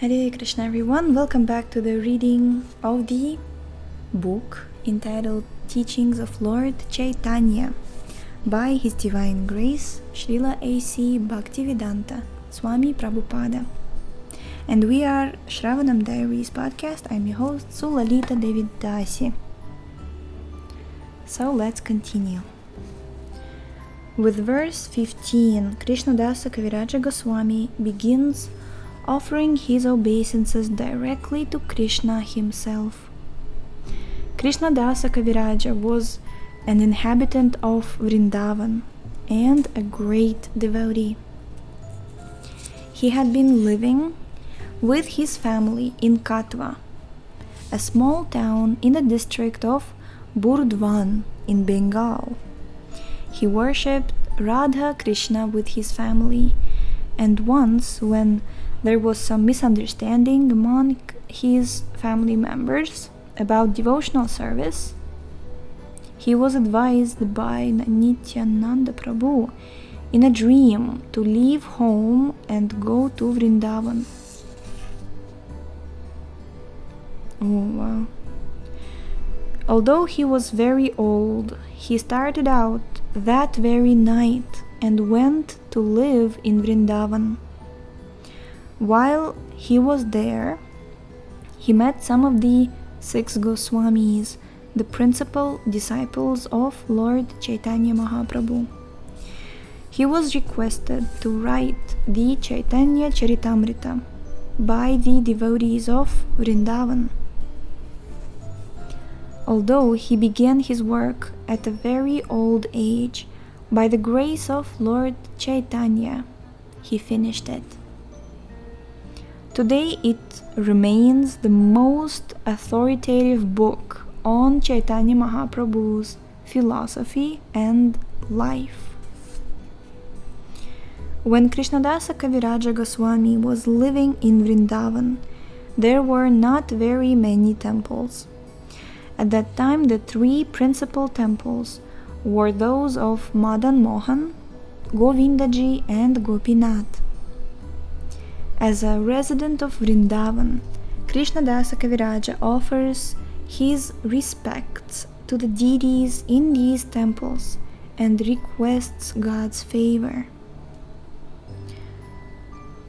Hare Krishna everyone, welcome back to the reading of the book entitled Teachings of Lord Chaitanya by His Divine Grace Srila A.C. Bhaktivedanta Swami Prabhupada. And we are Shravanam Diaries podcast. I'm your host Sulalita Devidasi. So let's continue. With verse 15, Krishnadasa Kaviraja Goswami begins offering his obeisances directly to Kṛṣṇa himself. Krishnadasa Kaviraja was an inhabitant of Vrindavan and a great devotee. He had been living with his family in Katwa, a small town in the district of Burdwan in Bengal. He worshipped Radha Krishna with his family, and once when there was some misunderstanding among his family members about devotional service, he was advised by Nityananda Prabhu in a dream to leave home and go to Vrindavan. Oh wow. Although he was very old, he started out that very night and went to live in Vrindavan. While he was there, he met some of the 6 Goswamis, the principal disciples of Lord Chaitanya Mahaprabhu. He was requested to write the Chaitanya Charitamrita by the devotees of Vrindavan. Although he began his work at a very old age, by the grace of Lord Chaitanya, he finished it. Today it remains the most authoritative book on Chaitanya Mahaprabhu's philosophy and life. When Krishnadasa Kaviraja Goswami was living in Vrindavan, there were not very many temples. At that time, the 3 principal temples were those of Madan Mohan, Govindaji and Gopinath. As a resident of Vrindavan, Krishnadasa Kaviraja offers his respects to the deities in these temples and requests God's favor.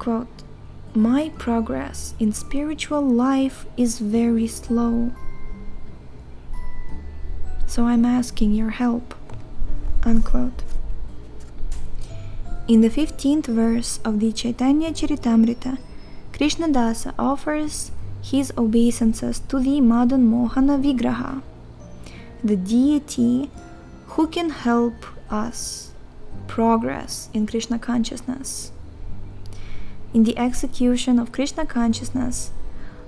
Quote, "My progress in spiritual life is very slow, so I'm asking your help." Unquote. In the 15th verse of the Chaitanya Charitamrita, Krishnadasa offers his obeisances to the Madan Mohana Vigraha, the deity who can help us progress in Krishna consciousness. In the execution of Krishna consciousness,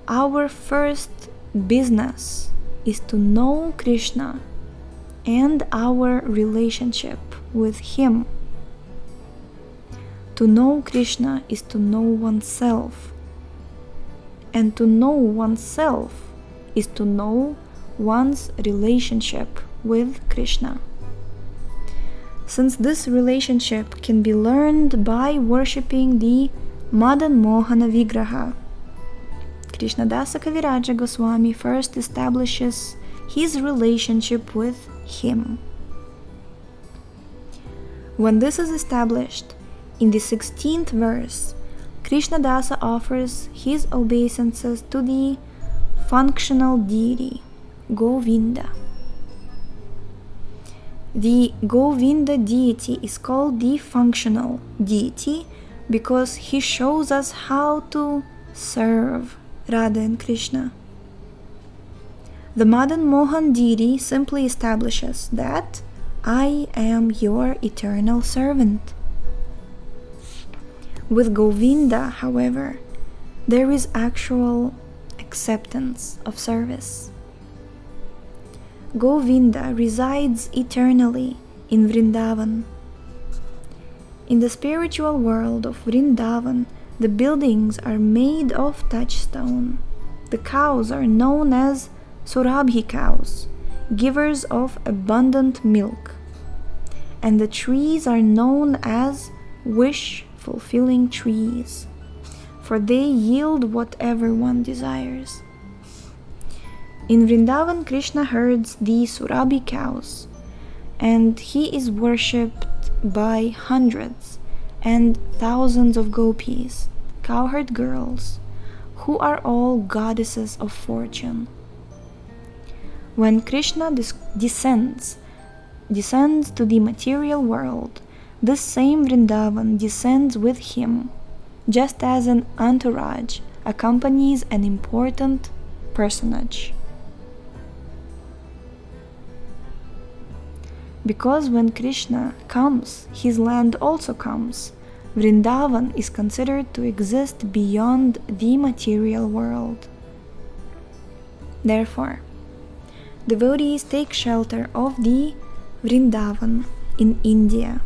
our first business is to know Krishna and our relationship with Him. To know Krishna is to know oneself, and to know oneself is to know one's relationship with Krishna. Since this relationship can be learned by worshipping the Madan Mohana Vigraha, Krishnadasa Kaviraja Goswami first establishes his relationship with him. When this is established, in the 16th verse, Krishnadasa offers his obeisances to the functional deity, Govinda. The Govinda deity is called the functional deity because he shows us how to serve Radha and Krishna. The Madan Mohan deity simply establishes that I am your eternal servant. With Govinda, however, there is actual acceptance of service. Govinda resides eternally in Vrindavan. In the spiritual world of Vrindavan, the buildings are made of touchstone. The cows are known as Surabhi cows, givers of abundant milk, and the trees are known as wish-fulfilling trees. for they yield whatever one desires. In Vrindavan, Kṛṣṇa herds the Surabhi cows, and he is worshipped by hundreds and thousands of gopis, cowherd girls, who are all goddesses of fortune. When Kṛṣṇa descends to the material world, this same Vrindavan descends with him, just as an entourage accompanies an important personage. Because when Kṛṣṇa comes, his land also comes. Vrindavan is considered to exist beyond the material world. Therefore, devotees take shelter of the Vrindavan in India,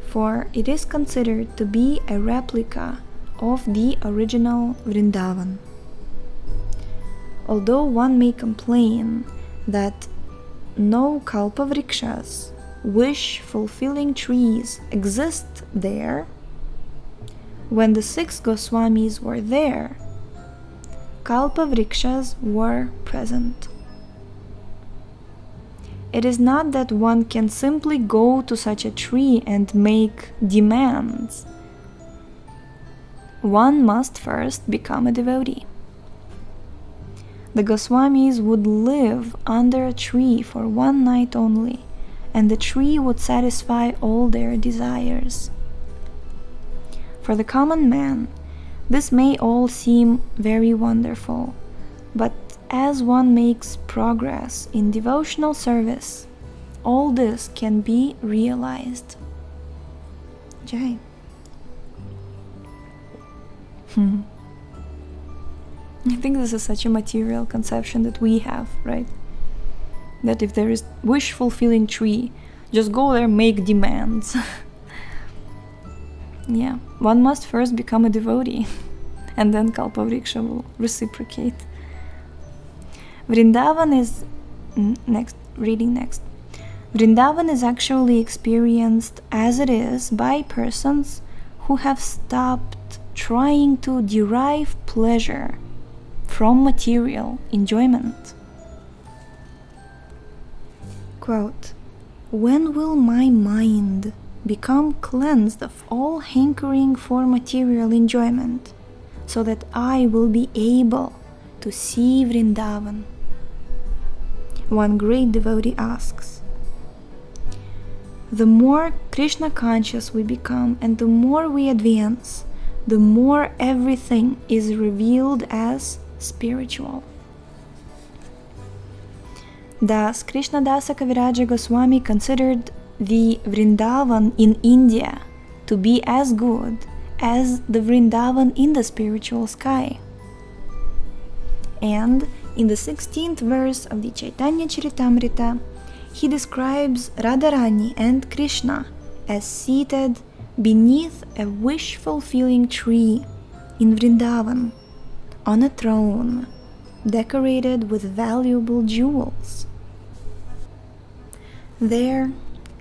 for it is considered to be a replica of the original Vrindavan. Although one may complain that no kalpavrikshas, wish-fulfilling trees, exist there, when the 6 Goswamis were there, kalpavrikshas were present. It is not that one can simply go to such a tree and make demands. One must first become a devotee. The Goswamis would live under a tree for one night only, and the tree would satisfy all their desires. For the common man, this may all seem very wonderful, but as one makes progress in devotional service, all this can be realized. Jai. I think this is such a material conception that we have, right? That if there is wish-fulfilling tree, just go there, make demands. Yeah, one must first become a devotee, and then Kalpavriksha will reciprocate. Vrindavan is next. Vrindavan is actually experienced as it is by persons who have stopped trying to derive pleasure from material enjoyment. Quote, "When will my mind become cleansed of all hankering for material enjoyment, so that I will be able to see Vrindavan?" One great devotee asks. The more Krishna conscious we become and the more we advance, the more everything is revealed as spiritual. Thus, Krishnadasa Kaviraja Goswami considered the Vrindavan in India to be as good as the Vrindavan in the spiritual sky. And in the 16th verse of the Chaitanya Charitamrita, he describes Radharani and Kṛṣṇa as seated beneath a wish-fulfilling tree in Vrindavan, on a throne decorated with valuable jewels. There,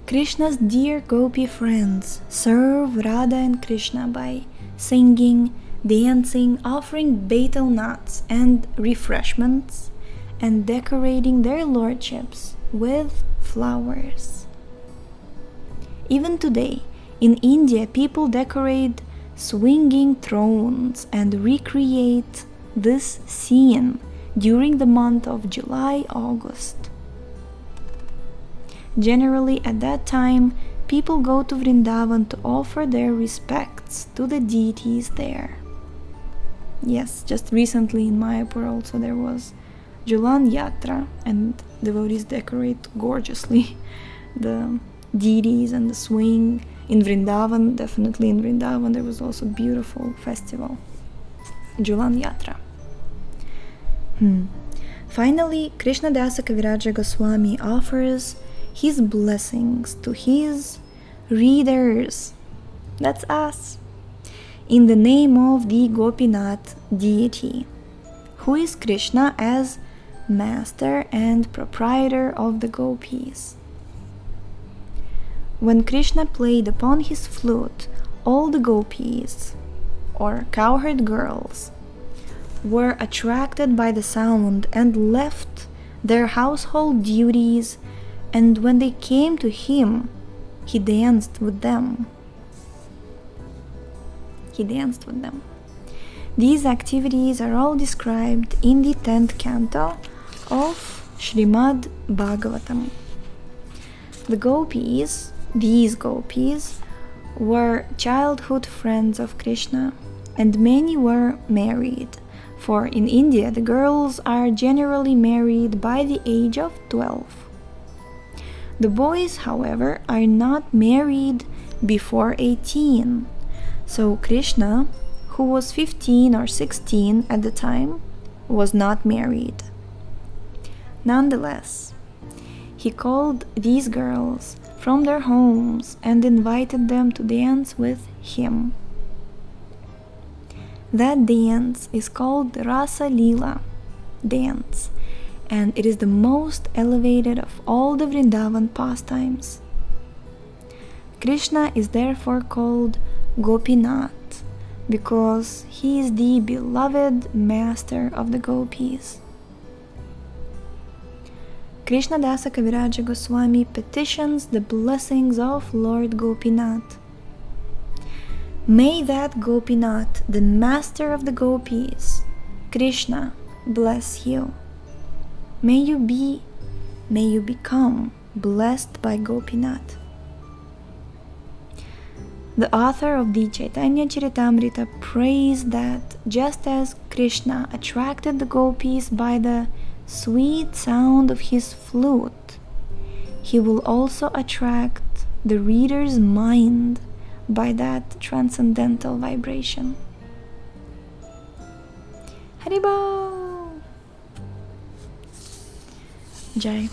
Krishna's dear gopi friends serve Radha and Kṛṣṇa by singing, dancing, offering betel nuts and refreshments, and decorating their lordships with flowers. Even today, in India, people decorate swinging thrones and recreate this scene during the month of July-August. Generally, at that time, people go to Vrindavan to offer their respects to the deities there. Yes, just recently in Mayapur also there was Julan Yatra, and devotees decorate gorgeously the deities and the swing. In Vrindavan, definitely in Vrindavan, there was also a beautiful festival, Julan Yatra. Finally, Krishnadasa Kaviraja Goswami offers his blessings to his readers, that's us, in the name of the Gopinath deity, who is Kṛṣṇa as master and proprietor of the gopis. When Kṛṣṇa played upon his flute, all the gopis, or cowherd girls were attracted by the sound and left their household duties, and when they came to him, he danced with them. These activities are all described in the 10th canto of Srimad Bhagavatam. These gopis, were childhood friends of Kṛṣṇa, and many were married, for in India the girls are generally married by the age of 12. The boys, however, are not married before 18, so Kṛṣṇa, who was 15 or 16 at the time, was not married. Nonetheless, he called these girls from their homes and invited them to dance with him. That dance is called the Rasa Lila dance, and it is the most elevated of all the Vrindavan pastimes. Kṛṣṇa is therefore called Gopinath, because he is the beloved master of the gopis. Krishna Dasa Kaviraja Goswami petitions the blessings of Lord Gopinath. May that Gopinath, the master of the gopis, Kṛṣṇa, bless you. May you become blessed by Gopinath. The author of the Chaitanya Charitamrita prays that just as Kṛṣṇa attracted the gopis by the sweet sound of his flute, he will also attract the reader's mind by that transcendental vibration. Haribol! Jai.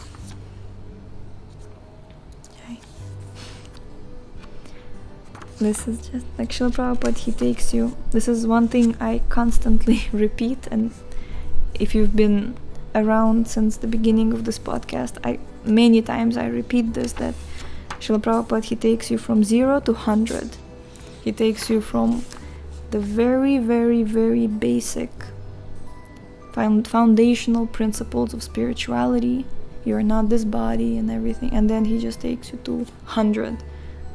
This is just like Srila Prabhupada, he takes you. This is one thing I constantly repeat, and if you've been around since the beginning of this podcast, many times I repeat this, that Srila Prabhupada, he takes you from 0 to 100. He takes you from the very, very, very basic foundational principles of spirituality. You are not this body and everything, and then he just takes you to 100,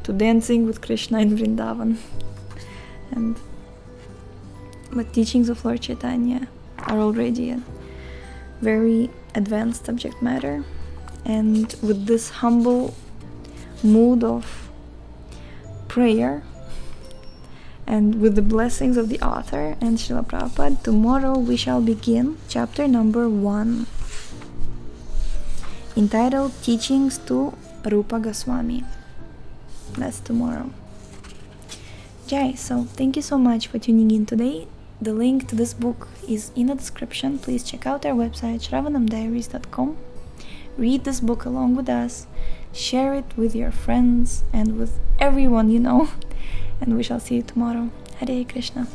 to dancing with Kṛṣṇa in Vrindavan. And the teachings of Lord Chaitanya are already a very advanced subject matter, and with this humble mood of prayer and with the blessings of the author and Srila Prabhupada, tomorrow we shall begin chapter number 1, entitled Teachings to Rupa Goswami. That's tomorrow. Jai. So thank you so much for tuning in today. The link to this book is in the description. Please check out our website, shravanamdiaries.com. Read this book along with us. Share it with your friends and with everyone you know. And we shall see you tomorrow. Hare Krishna.